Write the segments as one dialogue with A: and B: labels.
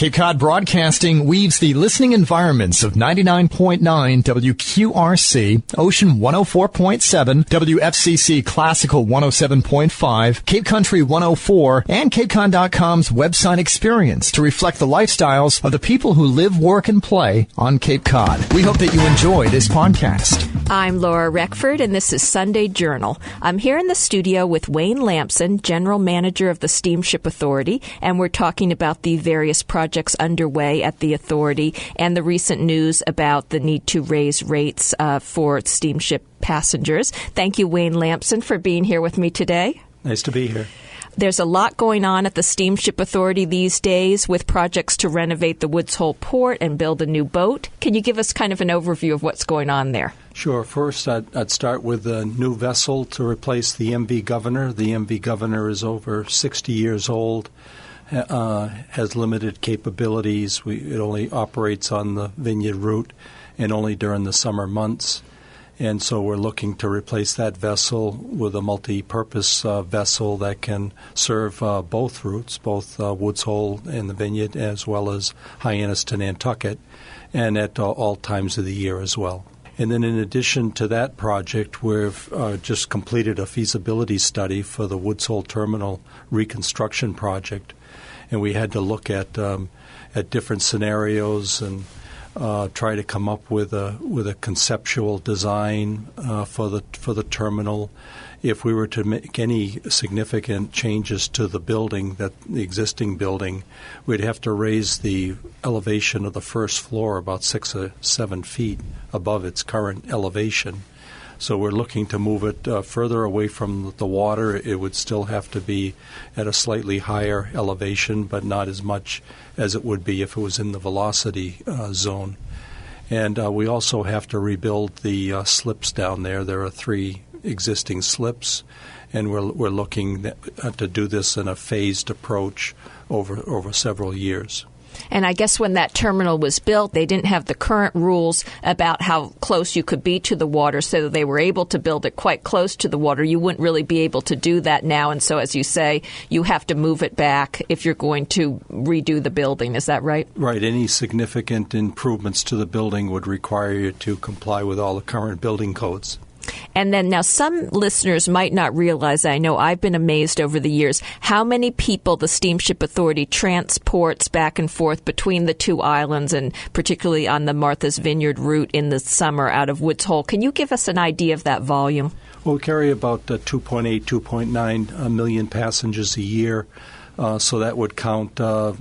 A: Cape Cod Broadcasting weaves the listening environments of 99.9 WQRC, Ocean 104.7, WFCC Classical 107.5, Cape Country 104, and CapeCon.com's website experience to reflect the lifestyles of the people who live, work, and play on Cape Cod. We hope that you enjoy this podcast.
B: I'm Laura Reckford, and this is Sunday Journal. I'm here in the studio with Wayne Lamson, General Manager of the Steamship Authority, and we're talking about the various projects underway at the Authority and the recent news about the need to raise rates for steamship passengers. Thank you, Wayne Lamson, for being here with me today.
C: Nice to be here.
B: There's a lot going on at the Steamship Authority these days with projects to renovate the Woods Hole Port and build a new boat. Can you give us kind of an overview of what's going on there?
C: Sure. First, I'd start with a new vessel to replace the MV Governor. The MV Governor is over 60 years old, has limited capabilities. It only operates on the Vineyard route and only during the summer months. And so we're looking to replace that vessel with a multi-purpose vessel that can serve both routes, both Woods Hole and the Vineyard, as well as Hyannis to Nantucket, and at all times of the year as well. And then in addition to that project, we've just completed a feasibility study for the Woods Hole Terminal reconstruction project. And we had to look at different scenarios and try to come up with a conceptual design for the terminal. If we were to make any significant changes to the building, the existing building, we'd have to raise the elevation of the first floor about 6 or 7 feet above its current elevation. So we're looking to move it further away from the water. It would still have to be at a slightly higher elevation, but not as much as it would be if it was in the velocity zone. And we also have to rebuild the slips down there. There are 3 existing slips, and we're looking to do this in a phased approach over several years.
B: And I guess when that terminal was built, they didn't have the current rules about how close you could be to the water, so they were able to build it quite close to the water. You wouldn't really be able to do that now, and so, as you say, you have to move it back if you're going to redo the building. Is that right? Right.
C: Any significant improvements to the building would require you to comply with all the current building codes.
B: And then now some listeners might not realize, I know I've been amazed over the years, how many people the Steamship Authority transports back and forth between the 2 islands, and particularly on the Martha's Vineyard route in the summer out of Woods Hole. Can you give us an idea of that volume?
C: Well, we carry about 2.8, 2.9 million passengers a year. So that would count a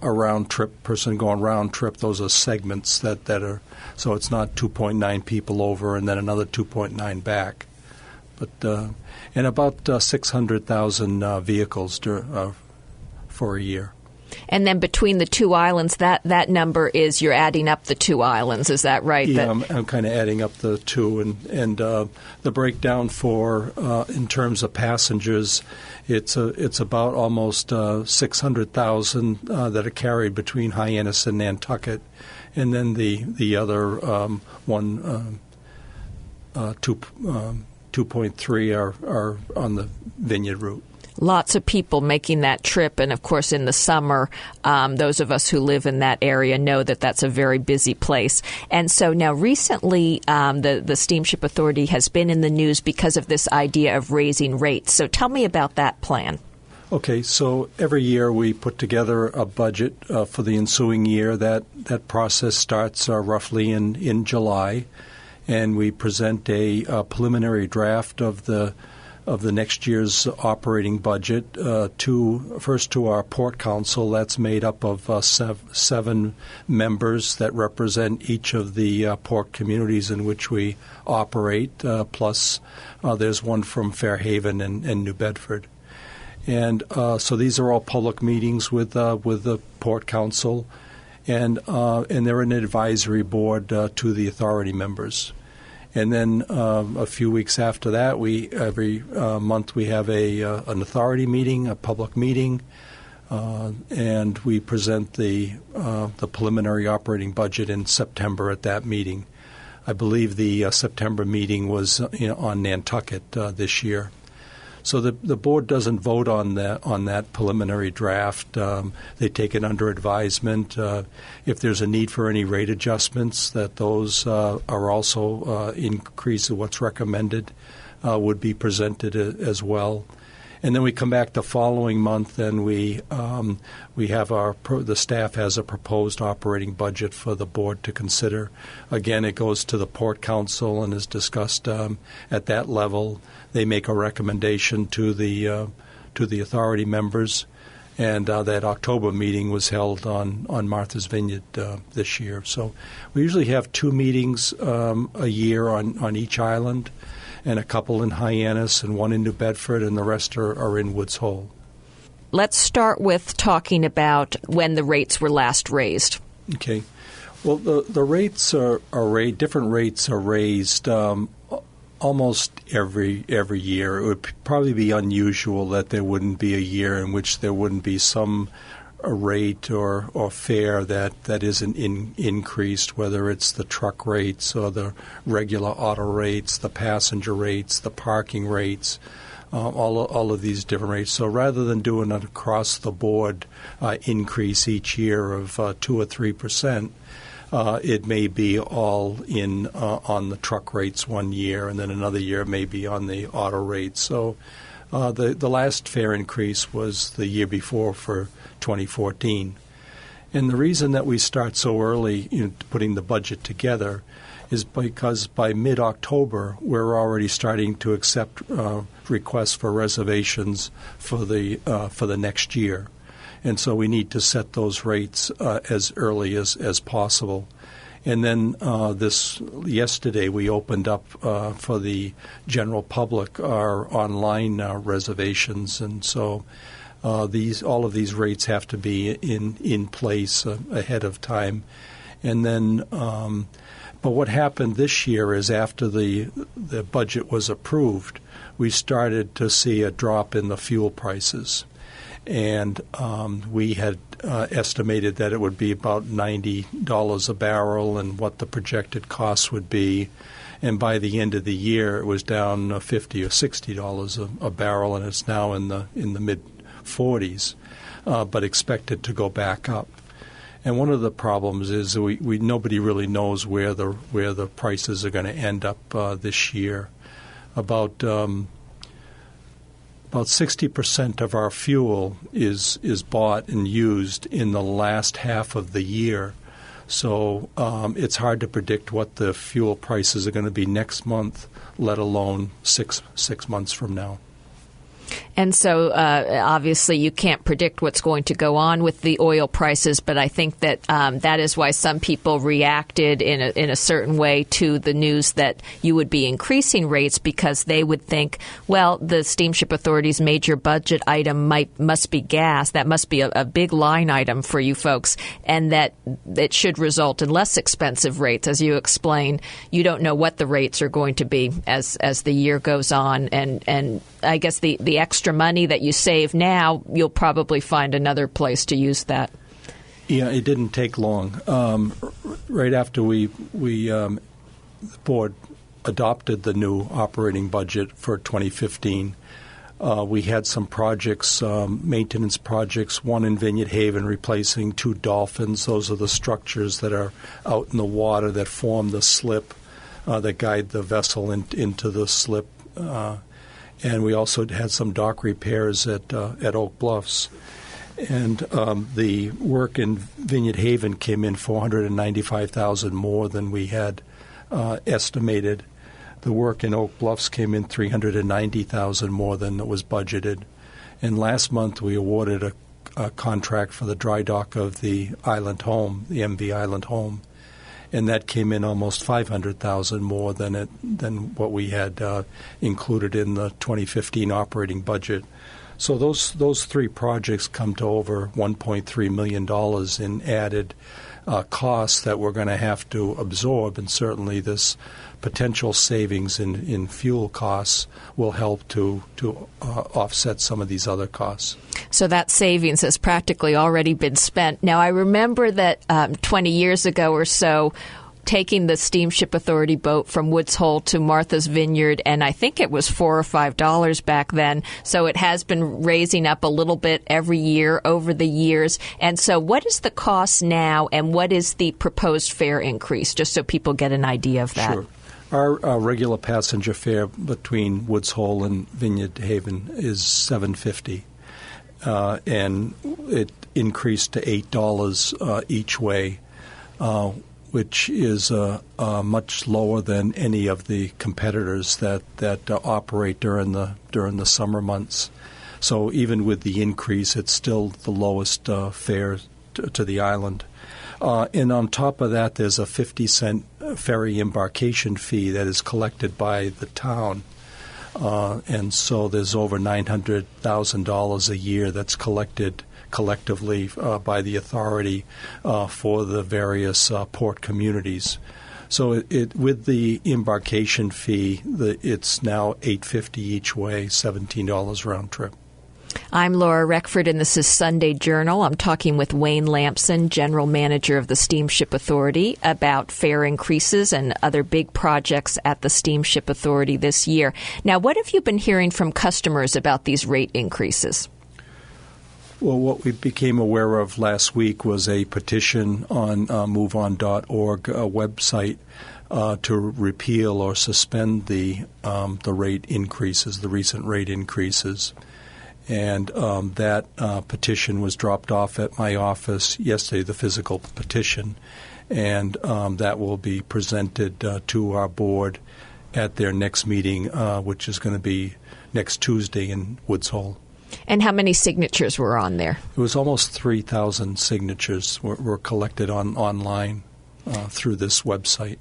C: round trip, person going round trip. Those are segments that are, so it's not 2.9 people over and then another 2.9 back. But and about 600,000 vehicles for a year.
B: And then between the 2 islands, that number is, you're adding up the 2 islands, is that right?
C: Yeah, I'm kind of adding up the 2, and the breakdown for in terms of passengers, it's about almost 600,000 that are carried between Hyannis and Nantucket, and then the other 2.3 are on the Vineyard route.
B: Lots of people making that trip, and of course in the summer, those of us who live in that area know that that's a very busy place. And so now recently the Steamship Authority has been in the news because of this idea of raising rates. So tell me about that plan.
C: Okay, so every year we put together a budget for the ensuing year. That process starts roughly in July, and we present a preliminary draft of the next year's operating budget first to our Port Council. That's made up of 7 members that represent each of the port communities in which we operate, plus there's one from Fairhaven and New Bedford. And so these are all public meetings with the Port Council, and they're an advisory board to the authority members. And then a few weeks after that, every month we have an authority meeting, a public meeting, and we present the preliminary operating budget in September at that meeting. I believe the September meeting was on Nantucket this year. So the board doesn't vote on that preliminary draft. They take it under advisement. If there's a need for any rate adjustments, that those are also increase of what's recommended would be presented as well. And then we come back the following month, and we have the staff has a proposed operating budget for the board to consider. Again, it goes to the Port Council and is discussed at that level. They make a recommendation to the authority members, and that October meeting was held on Martha's Vineyard this year. So we usually have 2 meetings a year on each island, and a couple in Hyannis and 1 in New Bedford, and the rest are in Woods Hole.
B: Let's start with talking about when the rates were last raised.
C: Okay. Well, the rates are different rates are raised almost every year. It would probably be unusual that there wouldn't be a year in which there wouldn't be some a rate or fare that isn't increased, whether it's the truck rates or the regular auto rates, the passenger rates, the parking rates, all of these different rates. So rather than doing an across-the-board increase each year of 2 or 3%, it may be all in on the truck rates one year, and then another year maybe on the auto rates. So the last fare increase was the year before for 2014. And the reason that we start so early in putting the budget together is because by mid-October we're already starting to accept requests for reservations for the next year. And so we need to set those rates as early as possible. And then yesterday we opened up for the general public our online reservations, and so all of these rates have to be in place ahead of time. And then, but what happened this year is after the budget was approved, we started to see a drop in the fuel prices. And we had estimated that it would be about $90 a barrel and what the projected costs would be. And by the end of the year, it was down $50 or $60 a barrel, and it's now in the mid-40s, but expected to go back up. And one of the problems is we nobody really knows where the prices are going to end up this year. About 60% of our fuel is bought and used in the last half of the year. So it's hard to predict what the fuel prices are going to be next month, let alone six months from now.
B: And so obviously you can't predict what's going to go on with the oil prices, but I think that that is why some people reacted in a certain way to the news that you would be increasing rates, because they would think, well, the Steamship Authority's major budget item must be gas. That must be a big line item for you folks, and that it should result in less expensive rates. As you explain, you don't know what the rates are going to be as the year goes on, and I guess the extra money that you save now, you'll probably find another place to use that.
C: Yeah, it didn't take long. Right after the board adopted the new operating budget for 2015, we had some projects, maintenance projects, one in Vineyard Haven replacing 2 dolphins. Those are the structures that are out in the water that form the slip that guide the vessel into the slip. And we also had some dock repairs at Oak Bluffs. And the work in Vineyard Haven came in $495,000 more than we had estimated. The work in Oak Bluffs came in $390,000 more than it was budgeted. And last month we awarded a contract for the dry dock of the Island Home, the MV Island Home. And that came in almost $500,000 more than what we had included in the 2015 operating budget. So those 3 projects come to over $1.3 million in added costs that we're going to have to absorb, and certainly this potential savings in fuel costs will help to offset some of these other costs.
B: So that savings has practically already been spent. Now, I remember that 20 years ago or so, taking the Steamship Authority boat from Woods Hole to Martha's Vineyard, and I think it was $4 or $5 back then. So it has been raising up a little bit every year over the years. And so what is the cost now, and what is the proposed fare increase, just so people get an idea of that?
C: Sure. Our regular passenger fare between Woods Hole and Vineyard Haven is $7.50, and it increased to $8 each way, which is much lower than any of the competitors that operate during the summer months. So even with the increase, it's still the lowest fare to the island. And on top of that, there's a 50-cent ferry embarkation fee that is collected by the town. And so there's over $900,000 a year that's collected collectively by the authority for the various port communities. So with the embarkation fee, it's now $8.50 each way, $17 round trip.
B: I'm Laura Reckford, and this is Sunday Journal. I'm talking with Wayne Lamson, General Manager of the Steamship Authority, about fare increases and other big projects at the Steamship Authority this year. Now, what have you been hearing from customers about these rate increases?
C: Well, what we became aware of last week was a petition on moveon.org website to repeal or suspend the rate increases, the recent rate increases. And that petition was dropped off at my office yesterday, the physical petition, and that will be presented to our board at their next meeting, which is going to be next Tuesday in Woods Hole.
B: And how many signatures were on there?
C: It was almost 3,000 signatures were collected online through this website.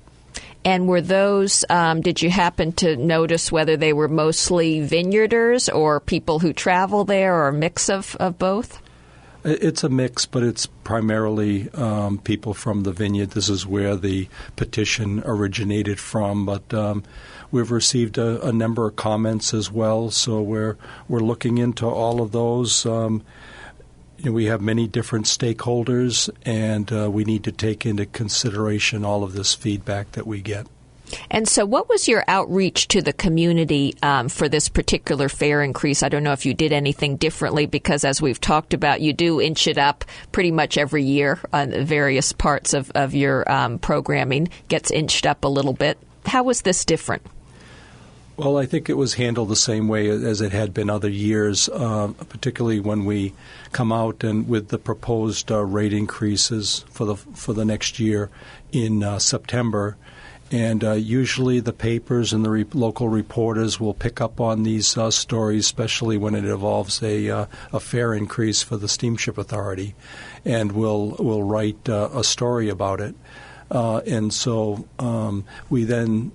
B: And were those, did you happen to notice whether they were mostly vineyarders or people who travel there, or a mix of both?
C: It's a mix, but it's primarily people from the vineyard. This is where the petition originated from, but we've received a number of comments as well, so we're looking into all of those. We have many different stakeholders, and we need to take into consideration all of this feedback that we get.
B: And so what was your outreach to the community for this particular fare increase? I don't know if you did anything differently, because as we've talked about, you do inch it up pretty much every year on various parts of your programming, gets inched up a little bit. How was this different?
C: Well, I think it was handled the same way as it had been other years, particularly when we come out and with the proposed rate increases for the next year in September. And usually the papers and the local reporters will pick up on these stories, especially when it involves a fare increase for the Steamship Authority, and will write a story about it. And so we then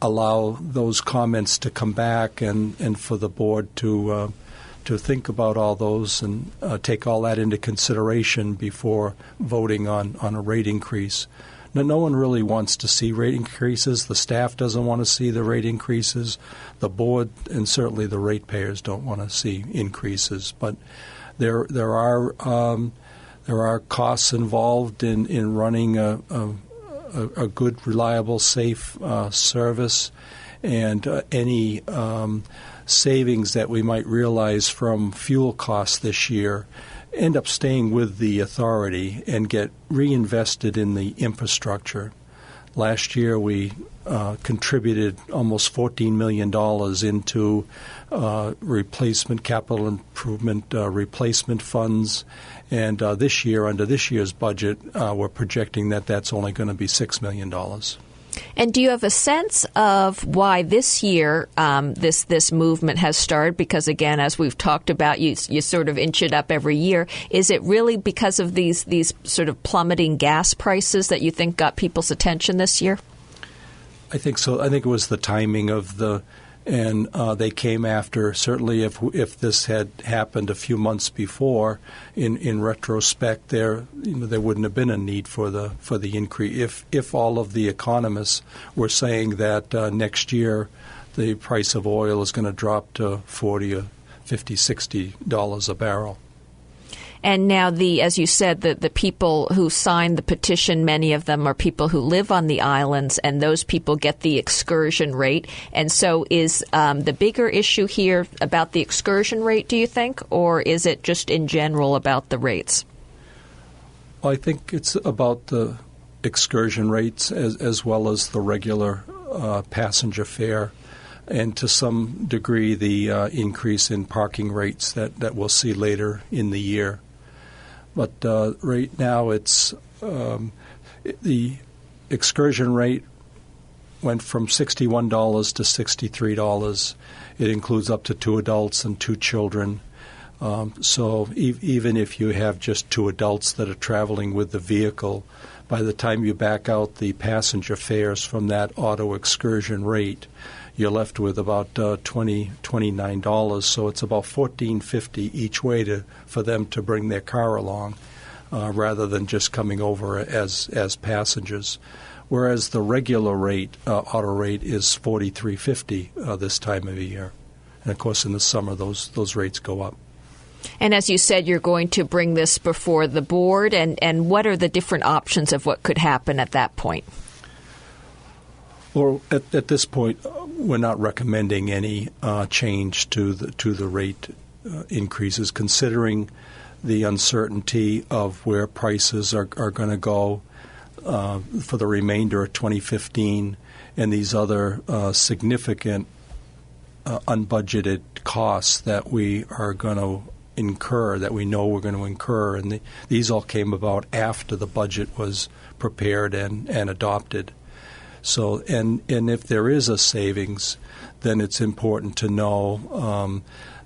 C: allow those comments to come back and for the board to think about all those and take all that into consideration before voting on a rate increase. Now, no one really wants to see rate increases. The staff doesn't want to see the rate increases. The board and certainly the ratepayers don't want to see increases. But there are costs involved in running a good, reliable, safe service, and any savings that we might realize from fuel costs this year end up staying with the authority and get reinvested in the infrastructure. Last year we contributed almost $14 million into replacement, capital improvement replacement funds. And this year, under this year's budget, we're projecting that that's only going to be $6 million.
B: And do you have a sense of why this year this movement has started? Because, again, as we've talked about, you sort of inch it up every year. Is it really because of these sort of plummeting gas prices that you think got people's attention this year?
C: I think so. I think it was the timing of and they came after. Certainly, if this had happened a few months before, in retrospect, there wouldn't have been a need for the increase. If all of the economists were saying that next year the price of oil is going to drop to $40 or $50, $60 a barrel.
B: And now as you said, the people who signed the petition, many of them are people who live on the islands, and those people get the excursion rate. And so is the bigger issue here about the excursion rate, do you think, or is it just in general about the rates?
C: Well, I think it's about the excursion rates as well as the regular passenger fare, and to some degree the increase in parking rates that we'll see later in the year. But right now it's the excursion rate went from $61 to $63. It includes up to 2 adults and 2 children. So even if you have just 2 adults that are traveling with the vehicle, by the time you back out the passenger fares from that auto excursion rate, you're left with about $29. So it's about $14.50 each way for them to bring their car along, rather than just coming over as passengers. Whereas the regular rate, auto rate, is $43.50 this time of the year. And of course, in the summer, those rates go up.
B: And as you said, you're going to bring this before the board, and what are the different options of what could happen at that point?
C: Well, at this point, we're not recommending any change to the rate increases, considering the uncertainty of where prices are going to go for the remainder of 2015, and these other significant unbudgeted costs that we are going to incur, that we know we're going to incur, and these all came about after the budget was prepared and adopted. So, and if there is a savings, then it's important to know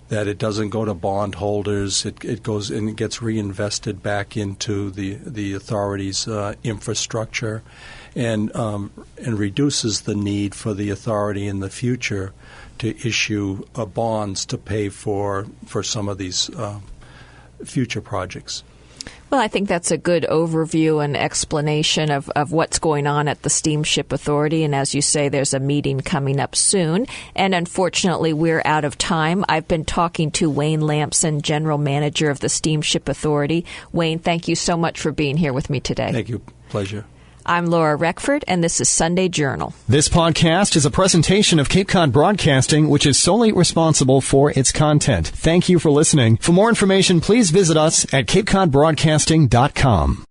C: that it doesn't go to bondholders. It goes and it gets reinvested back into the authority's infrastructure, and reduces the need for the authority in the future to issue bonds to pay for some of these future projects.
B: Well, I think that's a good overview and explanation of what's going on at the Steamship Authority. And as you say, there's a meeting coming up soon. And unfortunately, we're out of time. I've been talking to Wayne Lamson, General Manager of the Steamship Authority. Wayne, thank you so much for being here with me today.
C: Thank you. Pleasure.
B: I'm Laura Reckford, and this is Sunday Journal.
A: This podcast is a presentation of Cape Cod Broadcasting, which is solely responsible for its content. Thank you for listening. For more information, please visit us at capecodbroadcasting.com.